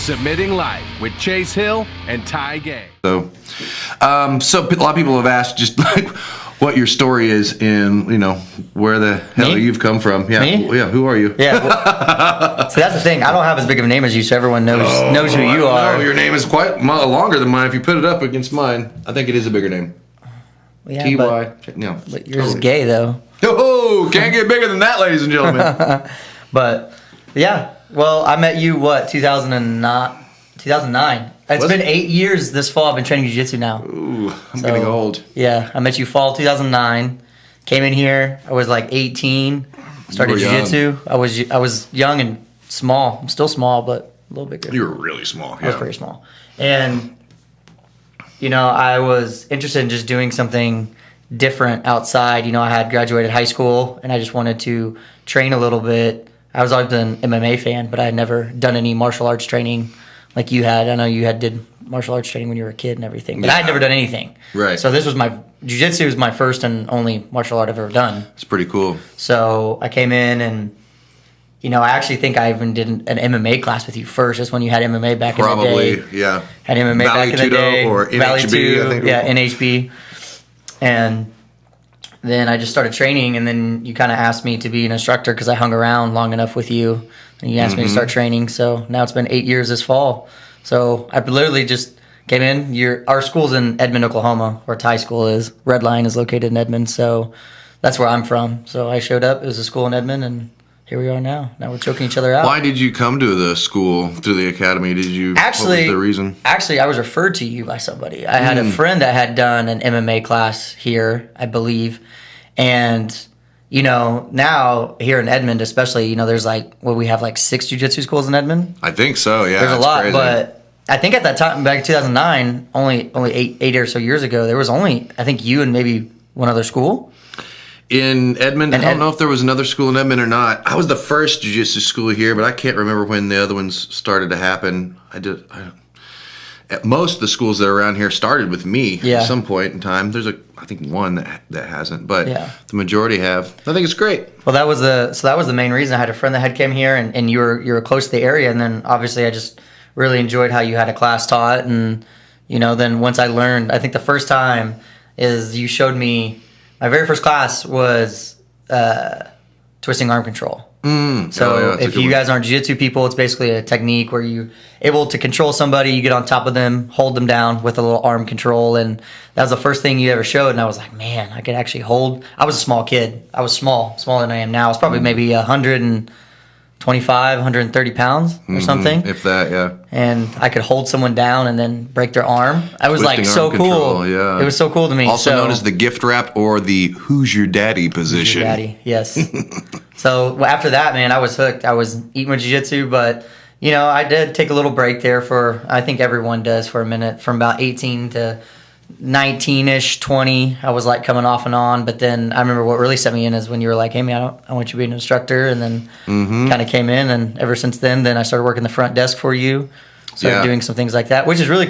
Submitting Life with Chase Hill and Ty Gay. So a lot of people have asked just like what your story is and, where the hell you've come from. Yeah. Me? Yeah. Who are you? Yeah. So that's the thing. I don't have as big of a name as you, so everyone knows who you are. No, your name is quite longer than mine. If you put it up against mine, I think it is a bigger name. Yeah, T-Y. But yours is gay, though. Oh, can't get bigger than that, ladies and gentlemen. But, yeah. Well, I met you, 2009. It's been 8 years this fall. I've been training jiu-jitsu now. Ooh, I'm getting old. Yeah, I met you fall 2009. Came in here. I was like 18. Started jiu-jitsu. I was young and small. I'm still small, but a little bigger. You were really small. I was pretty small. And, I was interested in just doing something different outside. I had graduated high school, and I just wanted to train a little bit. I was always an MMA fan, but I had never done any martial arts training like you had. I know you did martial arts training when you were a kid and everything, but I had never done anything. Right. So this was jiu-jitsu was my first and only martial art I've ever done. It's pretty cool. So I came in and, I actually think I even did an MMA class with you first. Just when you had MMA back in the day. Probably, yeah. Had MMA Valley back in the day. Or NHB, Valley 2, I think. Yeah, NHB. And then I just started training, and then you kind of asked me to be an instructor because I hung around long enough with you, and you asked me to start training. So now it's been 8 years this fall. So I literally just came in. Our school's in Edmond, Oklahoma, where Thai school is. Red Line is located in Edmond, so that's where I'm from. So I showed up. It was a school in Edmond, and here we are now. Now we're choking each other out. Why did you come to the school, through the academy? What was the reason? Actually, I was referred to you by somebody. I had a friend that had done an MMA class here, I believe. And, now here in Edmond especially, there's we have 6 jiu-jitsu schools in Edmond? I think so, yeah. There's a lot, crazy. But I think at that time, back in 2009, only eight or so years ago, there was only, I think, you and maybe one other school. In Edmond, I don't know if there was another school in Edmond or not. I was the first jiu-jitsu school here, but I can't remember when the other ones started to happen. Most of the schools that are around here started with me at some point in time. There's I think one that hasn't, but the majority have. I think it's great. Well, that was the main reason. I had a friend that had came here, and you were close to the area, and then obviously I just really enjoyed how you had a class taught, and then once I learned, I think the first time is you showed me. My very first class was twisting arm control. So if you guys aren't jiu-jitsu people, it's basically a technique where you're able to control somebody, you get on top of them, hold them down with a little arm control, and that was the first thing you ever showed, and I was like, man, I could actually hold. I was a small kid. I was smaller than I am now. I was probably maybe 125, 130 pounds or something. If that, yeah. And I could hold someone down and then break their arm. I was Twisting so arm cool. Control, yeah. It was so cool to me. Also known as the gift wrap or the who's your daddy position. Who's your daddy, yes. So after that, man, I was hooked. I was eating with jiu-jitsu, but, I did take a little break there I think everyone does for a minute, from about 18 to 19-ish, 20. I was coming off and on, but then I remember what really set me in is when you were like, hey, man, I want you to be an instructor, and then kind of came in, and ever since then I started working the front desk for you, started doing some things like that, which is really